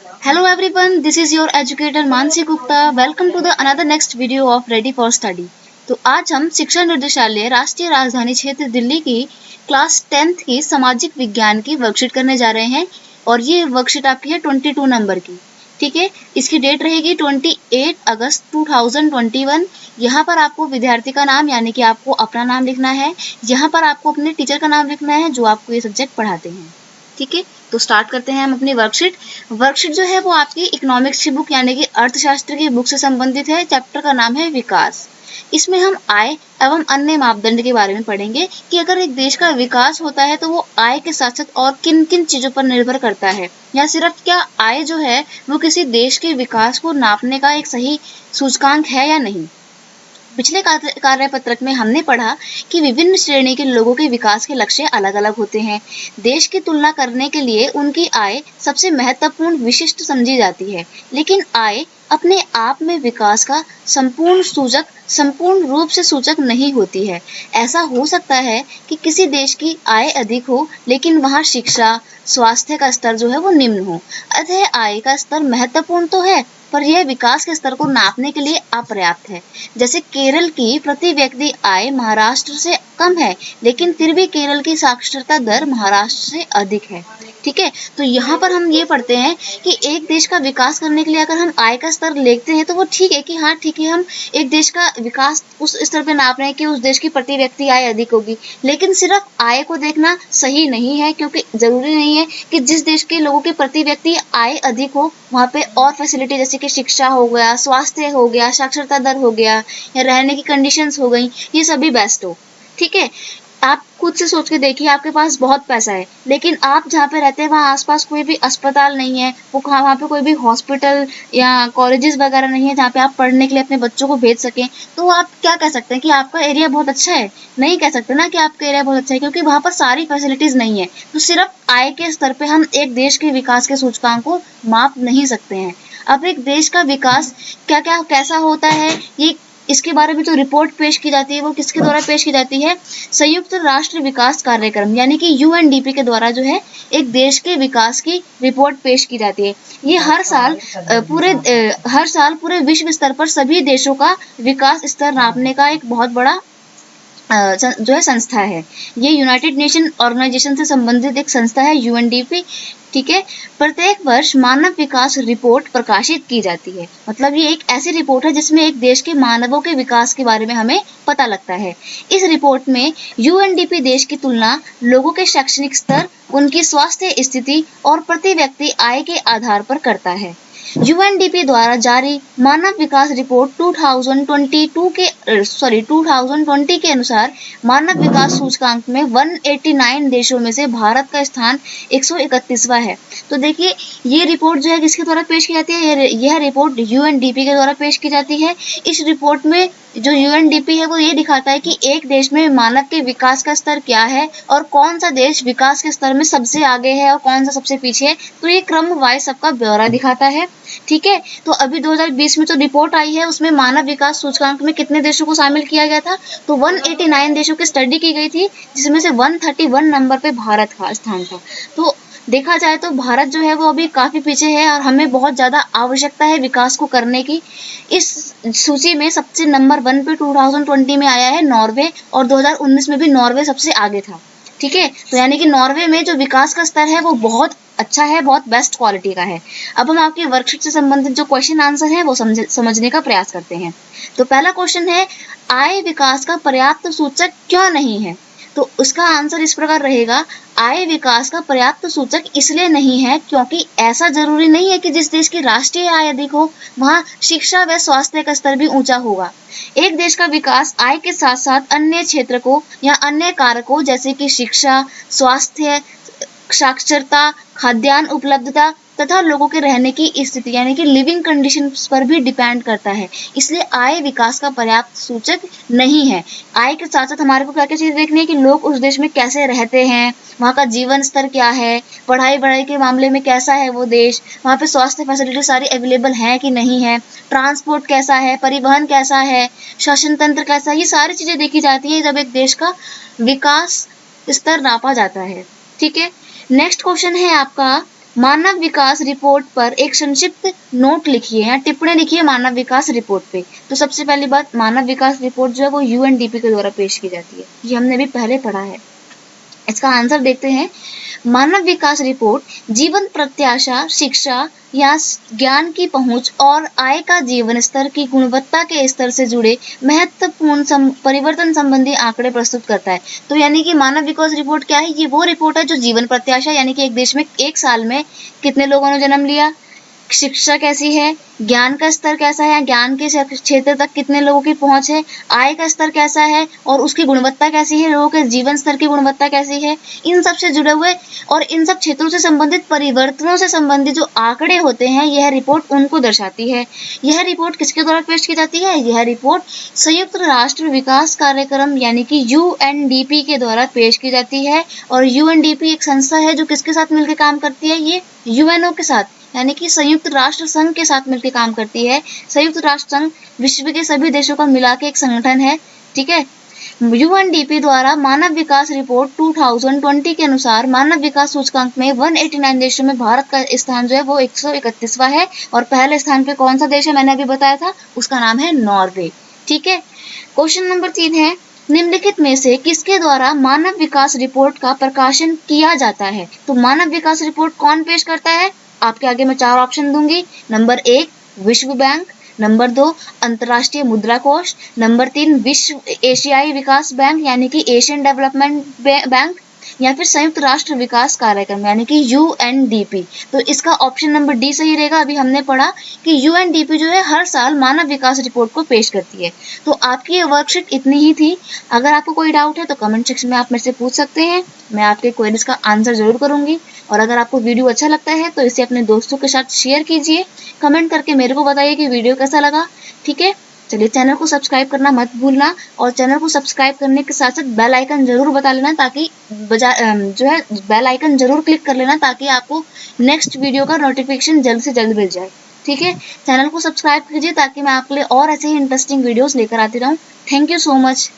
Hello everyone, this is your educator Mansi Gupta. Welcome to the another next video of Ready for Study. तो आज हम शिक्षा निर्देशालय राष्ट्रीय राजधानी क्षेत्र दिल्ली की क्लास 10th की सामाजिक विज्ञान की वर्कशीट करने जा रहे हैं और ये वर्कशीट आपकी है 22 नंबर की। ठीक है, इसकी डेट रहेगी 28 अगस्त 2021। यहाँ पर आपको विद्यार्थी का नाम यानी कि आपको अपना नाम लिखना है। यहाँ पर आपको अपने टीचर का नाम लिखना है जो आपको ये सब्जेक्ट पढ़ाते हैं। ठीक है, तो स्टार्ट करते हैं हम अपनी वर्कशीट। वर्कशीट जो है वो आपकी इकोनॉमिक्स की बुक यानी कि अर्थशास्त्र की बुक से संबंधित है। चैप्टर का नाम है विकास। इसमें हम आय एवं अन्य मापदंड के बारे में पढ़ेंगे कि अगर एक देश का विकास होता है तो वो आय के साथ साथ और किन किन चीजों पर निर्भर करता है, या सिर्फ क्या आय जो है वो किसी देश के विकास को नापने का एक सही सूचकांक है या नहीं। पिछले कार्यपत्रक में हमने पढ़ा कि विभिन्न श्रेणी के लोगों के विकास के लक्ष्य अलग अलग होते हैं। देश की तुलना करने के लिए उनकी आय सबसे महत्वपूर्ण विशिष्ट समझी जाती है, लेकिन आय अपने आप में विकास का संपूर्ण रूप से सूचक नहीं होती है। ऐसा हो सकता है कि किसी देश की आय अधिक हो लेकिन वहाँ शिक्षा, स्वास्थ्य का स्तर जो है वो निम्न हो। अतः आय का स्तर महत्वपूर्ण तो है पर यह विकास के स्तर को नापने के लिए अपर्याप्त है। जैसे केरल की प्रति व्यक्ति आय महाराष्ट्र से कम है, लेकिन फिर भी केरल की साक्षरता दर महाराष्ट्र से अधिक है। ठीक है, तो यहाँ पर हम ये पढ़ते हैं कि एक देश का विकास करने के लिए अगर हम आय का स्तर देखते हैं तो वो ठीक है कि हाँ ठीक है, हम एक देश का विकास उस स्तर पे नाप रहे हैं कि उस देश की प्रति व्यक्ति आय अधिक होगी, लेकिन सिर्फ आय को देखना सही नहीं है, क्योंकि जरूरी नहीं है कि जिस देश के लोगों की प्रति व्यक्ति आय अधिक हो वहाँ पे और फैसिलिटी जैसे कि शिक्षा हो गया, स्वास्थ्य हो गया, साक्षरता दर हो गया या रहने की कंडीशंस हो गई, ये सभी बेस्ट हो। ठीक है, आप खुद से सोच के देखिए, आपके पास बहुत पैसा है लेकिन आप जहाँ पे रहते हैं वहाँ आसपास कोई भी अस्पताल नहीं है, वहाँ पे कोई भी हॉस्पिटल या कॉलेजेस वगैरह नहीं है जहाँ पे आप पढ़ने के लिए अपने बच्चों को भेज सकें, तो आप क्या कह सकते हैं कि आपका एरिया बहुत अच्छा है? नहीं कह सकते ना कि आपका एरिया बहुत अच्छा है, क्योंकि वहाँ पर सारी फैसिलिटीज नहीं है। तो सिर्फ आय के स्तर पे हम एक देश के विकास के सूचकांक को माप नहीं सकते हैं। अब एक देश का विकास क्या क्या कैसा होता है, ये इसके बारे में जो रिपोर्ट पेश की जाती है वो किसके द्वारा पेश की जाती है? संयुक्त राष्ट्र विकास कार्यक्रम यानी कि यूएनडीपी के द्वारा जो है एक देश के विकास की रिपोर्ट पेश की जाती है। ये हर साल पूरे विश्व स्तर पर सभी देशों का विकास स्तर नापने का एक बहुत बड़ा जो है संस्था है। ये यूनाइटेड नेशन ऑर्गेनाइजेशन से संबंधित एक संस्था है, यूएनडीपी। ठीक है, प्रत्येक वर्ष मानव विकास रिपोर्ट प्रकाशित की जाती है। मतलब ये एक ऐसी रिपोर्ट है जिसमें एक देश के मानवों के विकास के बारे में हमें पता लगता है। इस रिपोर्ट में यूएनडीपी देश की तुलना लोगों के शैक्षणिक स्तर, उनकी स्वास्थ्य स्थिति और प्रति व्यक्ति आय के आधार पर करता है। यूएनडीपी द्वारा जारी मानव विकास रिपोर्ट 2020 के अनुसार मानव विकास सूचकांक में 189 देशों में से भारत का स्थान 131वां है। तो देखिए, ये रिपोर्ट जो है किसके द्वारा पेश की जाती है? यह रिपोर्ट यूएनडीपी के द्वारा पेश की जाती है। इस रिपोर्ट में जो यूएनडीपी है वो ये दिखाता है कि एक देश में मानव के विकास का स्तर क्या है और कौन सा देश विकास के स्तर में सबसे आगे है और कौन सा सबसे पीछे है। तो ये क्रम वाइज सबका ब्यौरा दिखाता है। ठीक है, तो अभी 2020 में जो रिपोर्ट आई है उसमें मानव विकास सूचकांक में कितने देशों को शामिल किया गया था? तो 189 देशों की स्टडी की गई थी, जिसमें से 131 नंबर पे भारत का स्थान था। तो देखा जाए तो भारत जो है वो अभी काफी पीछे है और हमें बहुत ज्यादा आवश्यकता है विकास को करने की। इस सूची में सबसे नंबर 1 पे 2020 में आया है नॉर्वे, और 2019 में भी नॉर्वे सबसे आगे था। ठीक है, तो यानी कि नॉर्वे में जो विकास का स्तर है वो बहुत अच्छा है, बहुत बेस्ट क्वालिटी का है। अब हम आपकी वर्कशीट से संबंधित जो क्वेश्चन आंसर है वो समझने का प्रयास करते हैं। तो पहला क्वेश्चन है, आय विकास का पर्याप्त सूचक क्यों नहीं है? तो उसका आंसर इस प्रकार रहेगा, आय विकास का पर्याप्त सूचक इसलिए नहीं है क्योंकि ऐसा जरूरी नहीं है कि जिस देश की राष्ट्रीय आय अधिक हो वहाँ शिक्षा व स्वास्थ्य का स्तर भी ऊंचा होगा। एक देश का विकास आय के साथ साथ अन्य क्षेत्र को या अन्य कारकों जैसे कि शिक्षा, स्वास्थ्य, साक्षरता, खाद्यान्न उपलब्धता तथा लोगों के रहने की स्थिति यानी कि लिविंग कंडीशंस पर भी डिपेंड करता है। इसलिए आय विकास का पर्याप्त सूचक नहीं है। आय के साथ साथ हमारे को क्या क्या चीज देखनी है कि लोग उस देश में कैसे रहते हैं, वहाँ का जीवन स्तर क्या है, पढ़ाई के मामले में कैसा है वो देश, वहाँ पे स्वास्थ्य फैसिलिटी सारी अवेलेबल है कि नहीं है, ट्रांसपोर्ट कैसा है, परिवहन कैसा है, शासन तंत्र कैसा है, ये सारी चीजें देखी जाती है जब एक देश का विकास स्तर नापा जाता है। ठीक है, नेक्स्ट क्वेश्चन है आपका, मानव विकास रिपोर्ट पर एक संक्षिप्त नोट लिखिए या टिप्पणी लिखिए मानव विकास रिपोर्ट पे। तो सबसे पहली बात, मानव विकास रिपोर्ट जो है वो यूएनडीपी के द्वारा पेश की जाती है, ये हमने भी पहले पढ़ा है। इसका आंसर देखते हैं। मानव विकास रिपोर्ट जीवन प्रत्याशा, शिक्षा या ज्ञान की पहुंच और आय का जीवन स्तर की गुणवत्ता के स्तर से जुड़े महत्वपूर्ण परिवर्तन संबंधी आंकड़े प्रस्तुत करता है। तो यानी कि मानव विकास रिपोर्ट क्या है? ये वो रिपोर्ट है जो जीवन प्रत्याशा यानी कि एक देश में एक साल में कितने लोगों ने जन्म लिया, शिक्षा कैसी है, ज्ञान का स्तर कैसा है, ज्ञान के क्षेत्र तक कितने लोगों की पहुंच है, आय का स्तर कैसा है और उसकी गुणवत्ता कैसी है, लोगों के जीवन स्तर की गुणवत्ता कैसी है, इन सब से जुड़े हुए और इन सब क्षेत्रों से संबंधित परिवर्तनों से संबंधित जो आंकड़े होते हैं, यह रिपोर्ट उनको दर्शाती है। यह रिपोर्ट किसके द्वारा पेश की जाती है? यह रिपोर्ट संयुक्त राष्ट्र विकास कार्यक्रम यानी कि यूएनडीपी के द्वारा पेश की जाती है। और यूएनडीपी एक संस्था है जो किसके साथ मिलकर काम करती है? ये यूएनओ के साथ यानी कि संयुक्त राष्ट्र संघ के साथ मिलकर काम करती है। संयुक्त राष्ट्र संघ विश्व के सभी देशों का मिला के एक संगठन है, ठीक है। यूएनडीपी द्वारा मानव विकास रिपोर्ट 2020 के अनुसार मानव विकास सूचकांक में 189 देशों में भारत का स्थान जो है वो 131वां है। और पहले स्थान पे कौन सा देश है? मैंने अभी बताया था, उसका नाम है नॉर्वे, ठीक है। क्वेश्चन नंबर 3 है, निम्नलिखित में से किसके द्वारा मानव विकास रिपोर्ट का प्रकाशन किया जाता है? तो मानव विकास रिपोर्ट कौन पेश करता है? आपके आगे मैं 4 ऑप्शन दूंगी। नंबर 1 विश्व बैंक, नंबर 2 अंतर्राष्ट्रीय मुद्रा कोष, नंबर 3 विश्व एशियाई विकास बैंक यानी कि एशियन डेवलपमेंट बैंक, या फिर संयुक्त राष्ट्र विकास कार्यक्रम यानी कि यूएनडीपी। तो इसका ऑप्शन नंबर डी सही रहेगा। अभी हमने पढ़ा कि यूएनडीपी जो है हर साल मानव विकास रिपोर्ट को पेश करती है। तो आपकी ये वर्कशीट इतनी ही थी। अगर आपको कोई डाउट है तो कमेंट सेक्शन में आप मेरे से पूछ सकते हैं, मैं आपके क्वेरीज का आंसर जरूर करूंगी। और अगर आपको वीडियो अच्छा लगता है तो इसे अपने दोस्तों के साथ शेयर कीजिए, कमेंट करके मेरे को बताइए कि वीडियो कैसा लगा, ठीक है। चलिए, चैनल को सब्सक्राइब करना मत भूलना और चैनल को सब्सक्राइब करने के साथ साथ बेल आइकन जरूर बता लेना, ताकि जो है बेल आइकन जरूर क्लिक कर लेना ताकि आपको नेक्स्ट वीडियो का नोटिफिकेशन जल्द से जल्द मिल जाए, ठीक है। चैनल को सब्सक्राइब कीजिए ताकि मैं आपके लिए और ऐसे ही इंटरेस्टिंग वीडियोस लेकर आती रहूं। Thank you so much.